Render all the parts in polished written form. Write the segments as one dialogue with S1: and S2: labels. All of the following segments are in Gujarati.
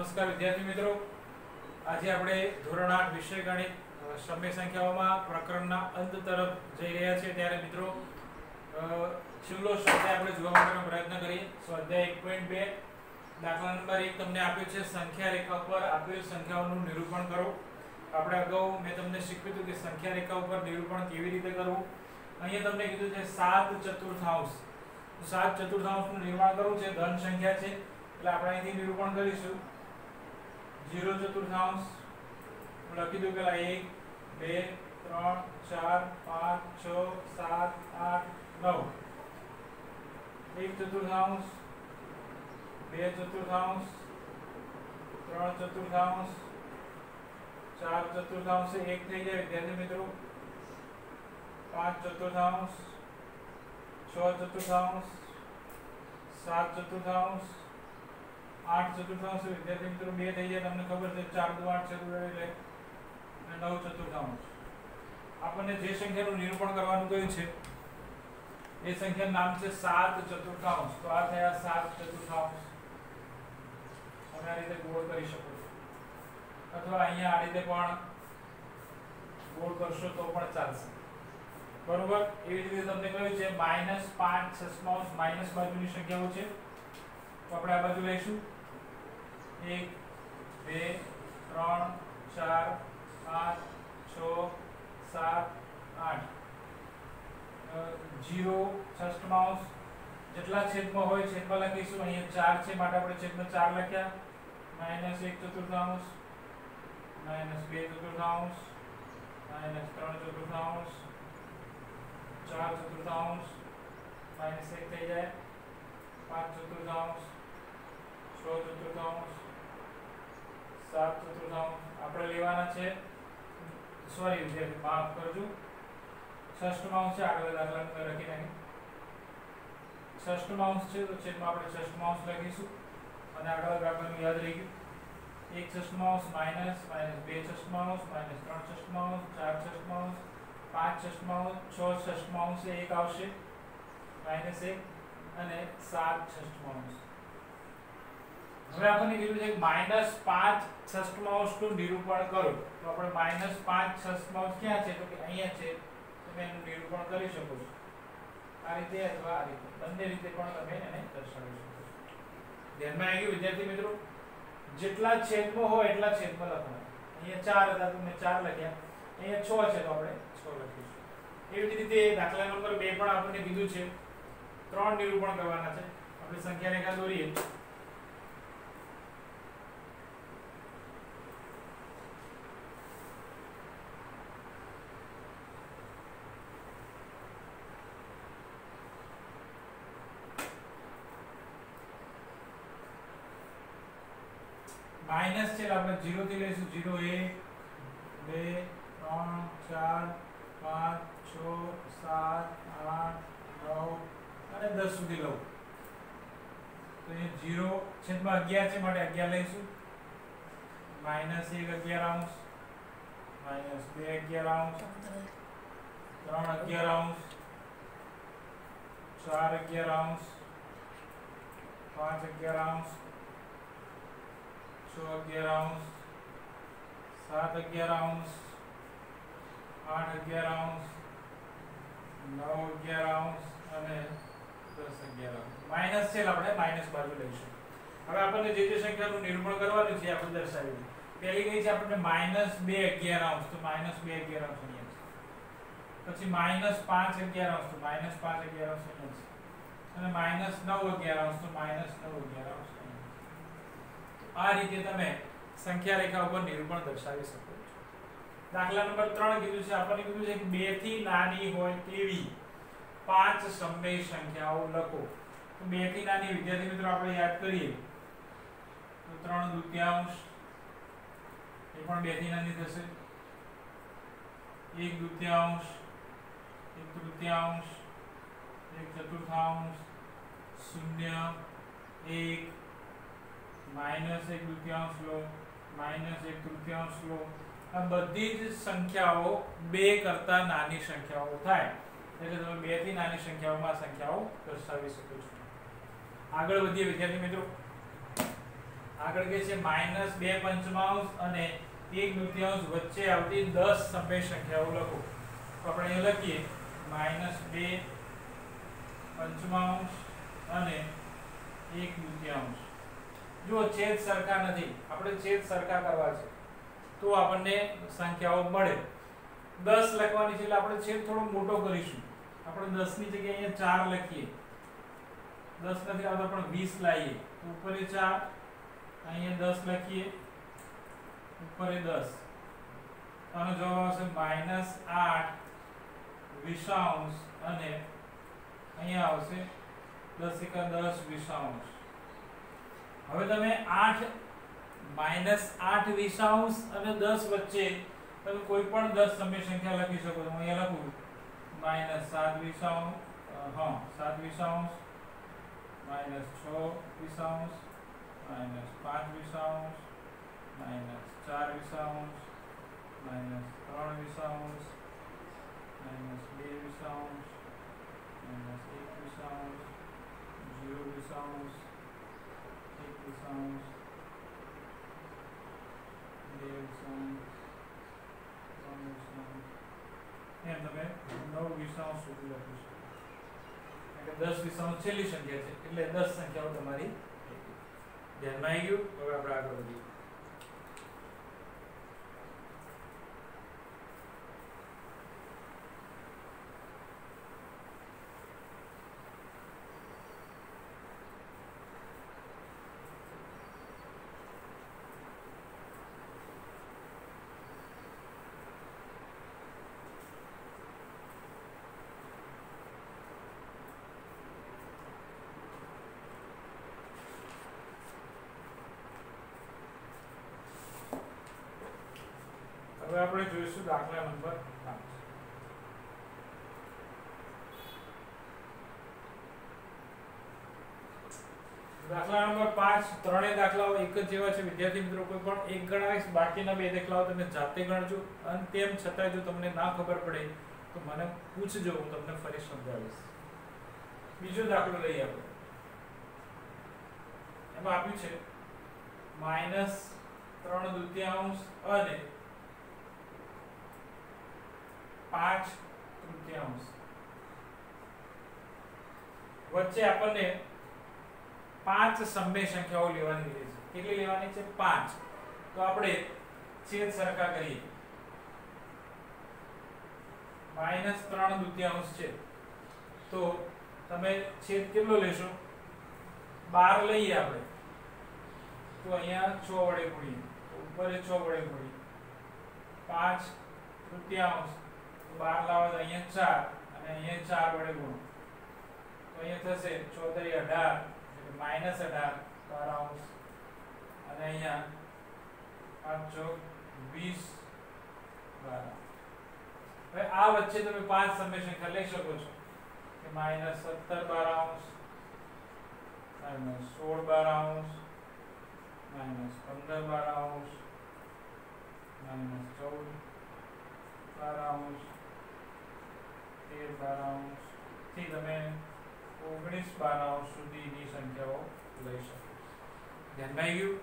S1: નમસ્કાર વિદ્યાર્થી મિત્રો, આજે આપણે ધોરણ 8 વિષય ગણિત સમય સંખ્યાઓમાં પ્રકરણના અંત તરફ જઈ રહ્યા છીએ. ત્યારે મિત્રો છેલ્લો સ્વાધ્યાય આપણે જોવા માટેનો પ્રયત્ન કરીએ. સ્વાધ્યાય 1.2 દાખલા નંબર 1 તમને આપ્યો છે. સંખ્યા રેખા ઉપર આપેલ સંખ્યાઓનું નિરૂપણ કરો. આપણે અગાઉ મેં તમને શીખવ્યું હતું કે સંખ્યા રેખા ઉપર નિરૂપણ કેવી રીતે કરવું. અહીંયા તમને કીધું છે 7 ચતુર્થાંશ. 7 ચતુર્થાંશનું નિર્માણ કરવું છે. ધન સંખ્યા છે એટલે આપણે અહીંથી નિરૂપણ કરીશું. 0 ચતુર્થાંશ લખી દો પેલા 1 2 3 4 5 6 7 8 9. 1 ચતુર્થાંશ 2 ચતુર્થાંશ 3 ચતુર્થાંશ 4 ચતુર્થાંશ 1 થઈ જાય વિદ્યાર્થી મિત્રો. 5 ચતુર્થાંશ 6 ચતુર્થાંશ 7 ચતુર્થાંશ 8 ચતુર્થાંશ વિદ્યાર્થી મિત્રો 2 થઈ જાય. તમને ખબર છે 4 દુ 8 ચતુર્થાંશ એટલે 9 ચતુર્થાંશ. આપણને જે સંખ્યાનું નિરૂપણ કરવાનું કહ્યું છે એ સંખ્યાનું નામ છે 7 ચતુર્થાંશ. તો આ થયા 7 ચતુર્થાંશ. તમે આ રીતે ગોળ કરી શકો છો અથવા અહીંયા આ રીતે પણ ગોળ કરશો તો પણ ચાલશે. બરોબર. એવી જ રીતે તમને કહ્યું છે -5 છઠ્ઠાંશ માઈનસ બાજુની સંખ્યાઓ છે. તો આપણે આ બાજુ લઈશું 1 2 3 4 5 6 7 8. 0 છઠ્ઠાંશ જેટલા છેદમાં હોય છેદમાં લખીશું. અહીંયા 4 છે માટે આપણે છેદમાં 4 લખ્યા. -1 ચતુર્થાંશ -2 ચતુર્થાંશ -3 ચતુર્થાંશ 4 ચતુર્થાંશ -1 થઈ જાય. 5 ચતુર્થાંશ 6 ચતુર્થાંશ 7 ચતુર્થાંશ. આપણે લેવાના છે સોરી વિદ્યાર્થી માફ કરજો ષષ્ઠમાંશ છે. આગળ દાખલા અંદર લખી નાખી ષષ્ઠમાંશ છે તો છેદમાં આપણે ષષ્ઠમાંશ લખીશું અને આગળ દાખલાનું યાદ રહી ગયું. 1 ષષ્ઠમાંશ માઈનસ -2 ષષ્ઠમાંશ -3 ષષ્ઠમાંશ 4 ષષ્ઠમાંશ 5 ષષ્ઠમાંશ 6 ષષ્ઠમાંશ 1 આવશે -1 અને 7 ષષ્ઠમાંશ. હવે આપણને કીધું છે કે -5 ષષ્ઠમાંશનું નિરૂપણ કરો. તો આપણે -5 ષષ્ઠમાંશ ક્યાં છે તો કે અહીંયા છે. તમે એનું નિરૂપણ કરી શકો છો આ રીતે અથવા આ રીતે. બંને રીતે પણ તમે એને દર્શાવી શકો છો. ધ્યાનમાં આવી ગયું વિદ્યાર્થી મિત્રો. જેટલા છેદમાં હોય એટલા છેદમાં લખવાના. અહીંયા 4 હતા તો મેં 4 લખ્યા. અહીંયા 6 છે તો આપણે 6 લખીશું. એવી જ રીતે દાખલા નંબર 2 પણ આપણને કીધું છે 3 નિરૂપણ કરવાના છે. આપણે સંખ્યા રેખા દોરીએ. માઈનસ છે આપણે 0 થી લઈશું. 0 1 2 3 4 5 6 7 8 9 અને 10 સુધી લઉં તો એ 0 છેદમાં 11 છે માટે 11 લઈશું. -1 11 -2 11 3 11 4 11 5 11 6 11 7 11 8 11 9 11 અને 10 11. માઈનસ છે આપણે માઈનસ બાજુ લઈશું. હવે આપણને જે સંખ્યાનું નિરૂપણ કરવાનું છે આપણે દર્શાવી દઈએ. પહેલી કઈ છે આપણને -2 11 તો -2 11 અહીંયા છે. પછી -5 11 તો -5 11 અહીંયા છે. અને -9 11 તો -9 11 આ રીતે તમે સંખ્યા રેખા ઉપર નિરૂપણ દર્શાવી શકો છો. દાખલા નંબર 3 કીધું છે આપણને કીધું છે કે 2 થી નાની હોય તેવી 5 સમય સંખ્યાઓ લખો. તો 2 થી નાની વિદ્યાર્થી મિત્રો આપણે યાદ કરીએ તો 3 દૂત્યાંશ એ પણ 2 થી નાની થશે. 1 દૂત્યાંશ 1 તૃતીયાંશ 1 ચતુર્થાંશ 0 1 -1 દૂત્યાંશ લો -1 તૃતીયાંશ લો. આ બધી જ સંખ્યાઓ 2 કરતા નાની સંખ્યાઓ થાય એટલે તમે 2 થી નાની સંખ્યાઓમાં સંખ્યાઓ દર્શાવી શકો છો. આગળ વધીએ વિદ્યાર્થી મિત્રો. આગળ કે છે -2/5 અને 1/2 વચ્ચે આવતી 10 સમય સંખ્યાઓ લખો. તો આપણે અહીં લખીએ -2/5 અને 1/2. જો છેદ સરખા નથી, આપણે છેદ સરખા કરવા છે તો આપણને સંખ્યાઓ મળે. 10 લખવાની છે એટલે આપણે છેદ થોડો મોટો કરીશું. આપણે 10 ની જગ્યાએ અહીંયા 4 લખીએ. 10 નથી આવતા પણ 20 લાવીએ તો ઉપર 4, અહીંયા 10 લખીએ, ઉપર 10. આનો જવાબ આવશે -8/20 અને અહીંયા આવશે 10 × 10/20. હવે તમે 8-8/20 અને 10 વચ્ચે તમે કોઈ પણ 10 સમય સંખ્યા લખી શકો છો. હું અહીંયા લખું -7/20, હા 7/20, -6/20, -5/20, -4/20, -3/20, -2/20, -1/0/1/2/0. એમ તમે 9/20 સુધી લખી શકો. એટલે 10/20 છેલ્લી સંખ્યા છે એટલે 10 સંખ્યાઓ તમારી ધ્યાનમાં આવી ગયું. હવે આપણે આગળ વધીએ. હવે આપણે જોઈશું દાખલા નંબર 5. દાખલા નંબર 5 ત્રણેય દાખલાઓ એક જ જેવા છે. વિદ્યાર્થી મિત્રો કોઈ પણ એક ગણાવીશ, બાકીના બે દાખલાઓ તમે જાતે ગણજો અને તેમ છતાં જો તમને ના ખબર પડે તો મને પૂછજો, હું તમને ફરી સમજાવીશ. બીજો દાખલો લઈએ આપણે. એમાં આપ્યું છે -3/2 અને 5/3 વચ્ચે આપણને 5 સમય સંખ્યાઓ લેવાની છે. કેટલી લેવાની છે? 5. તો આપણે છેદ સરખા કરીએ. -3/2 છે તો તમે છેદ કેટલો લેશો? 12 લઈએ આપણે તો અહીંયા 6 વડે ગુણીએ, ઉપર 6 વડે ગુણીએ. 5/3 12 લાવો તો અહીંયા 4 અને અહીંયા 4 વડે ગુણો તો અહીંયા થશે 4 × 18 એટલે -18/12 અને અહીંયા 5/20/12. હવે આ વચ્ચે તમે 5 સમય સંખ્યા લઈ શકો છો કે -17/12, -16/12, -15/12, -14/12, 13/12 થી તમે 19/12 સુધીની સંખ્યાઓ લઈ શકો. ધ્યાનમાં આવી ગયું?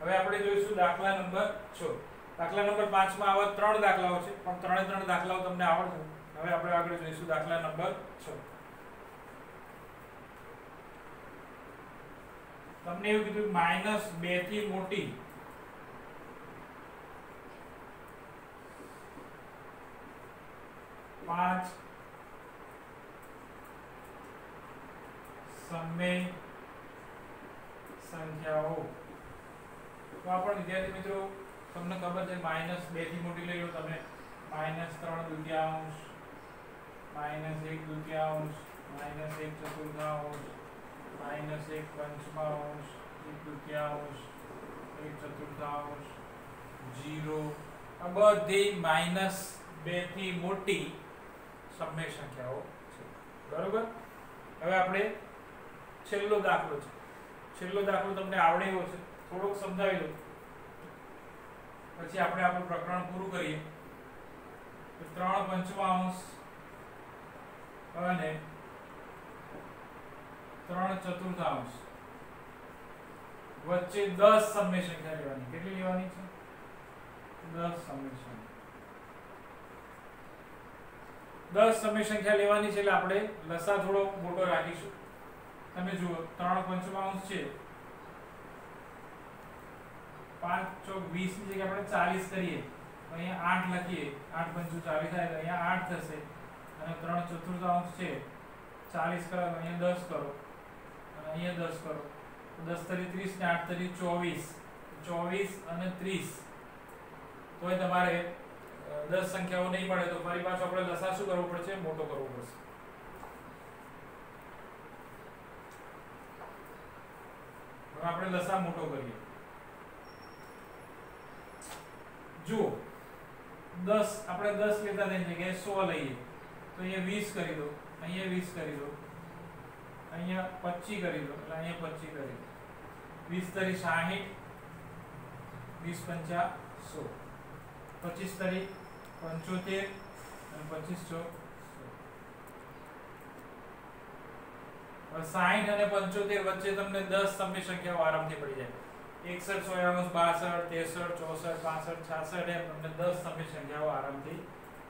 S1: હવે આપણે જોઈશું દાખલા નંબર 6. દાખલા નંબર 5 માં આવા 3 દાખલાઓ છે પણ ત્રણે 3 દાખલાઓ તમને આવડશે. હવે આપણે આગળ જોઈશું દાખલા નંબર 6. તમને એવું કીધું -2 થી મોટી પાંચ સમય સંખ્યાઓ. તો આ પણ વિદ્યાર્થી મિત્રો તમને ખબર છે -2 થી મોટી લઈ લો તમે -3/2, -1/2, -1/4, -1/5, 1/2, 0. આ બધી -2 થી મોટી સમય સંખ્યાઓ છે. બરોબર? હવે આપણે છેલ્લો દાખલો છે. છેલ્લો દાખલો તમને આવડે એવો છે, થોડોક સમજાવી દઉં પછી આપણે આપણું પ્રકરણ પૂરું કરીએ. 3/5 અને 3/4 વચ્ચે 10 સમય સંખ્યા લેવાની. કેટલી લેવાની છે? 10 સમય સંખ્યા. 10 સમય સંખ્યા લેવાની છે એટલે આપણે લસા થોડો મોટો રાખીશું. તમે જુઓ 3/5 છે, 5 ચોક 20 ની જગ્યાએ આપણે 40 કરીએ તો અહીંયા 8 લખીએ, 8 × 5 = 40 થાય તો અહીંયા 8 થશે. અને 3/4 છે, 40 કરો તો અહીંયા 10 કરો અને અહીંયા 10 કરો તો 10 × 30 ને 8 × 24, 24 અને 30. તોય તમારે 10 સંખ્યાઓ નહીં મળે તો ફરી પાછો આપણે લસા શું કરવો પડશે? મોટો કરવો પડશે. હવે આપણે લસા મોટો કરીએ. જુઓ 10 આપણે 10 લેતા તેની જગ્યાએ 100 લઈએ તો અહીંયા 20 કરી દો, અહીંયા 20 કરી દો, અહીંયા 25 કરી દો, એટલે અહીંયા 25 કરી દો. 20 × 60, 20 × 5 100, 25 × 75 અને 25 × 100. 60 અને 75 વચ્ચે તમને 10 સમય સંખ્યાઓ આરામથી પડી જાય. 61 62 63 64 65 66 એમ તમને 10 સમય સંખ્યાઓ આરામથી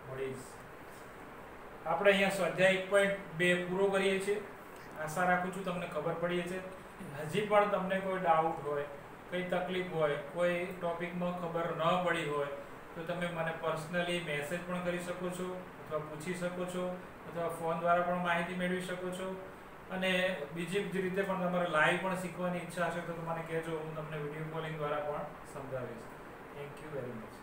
S1: મળી જશે. આપણે અહીંયા સ્વાધ્યાય 1.2 પૂરો કરીએ છીએ. આશા રાખું છું તમને ખબર પડી હશે. હજી પણ તમને કોઈ ડાઉટ હોય, કઈ તકલીફ હોય, કોઈ ટોપિકમાં ખબર ન પડી હોય તો તમે મને પર્સનલી મેસેજ પણ કરી શકો છો, અથવા પૂછી શકો છો, અથવા ફોન દ્વારા પણ માહિતી મેળવી શકો છો. અને બીજી જ રીતે પણ તમારે લાઈવ પણ શીખવાની ઈચ્છા હશે તો મને કહેજો, હું તમને વિડીયો કોલિંગ દ્વારા પણ સમજાવીશ. Thank you very much.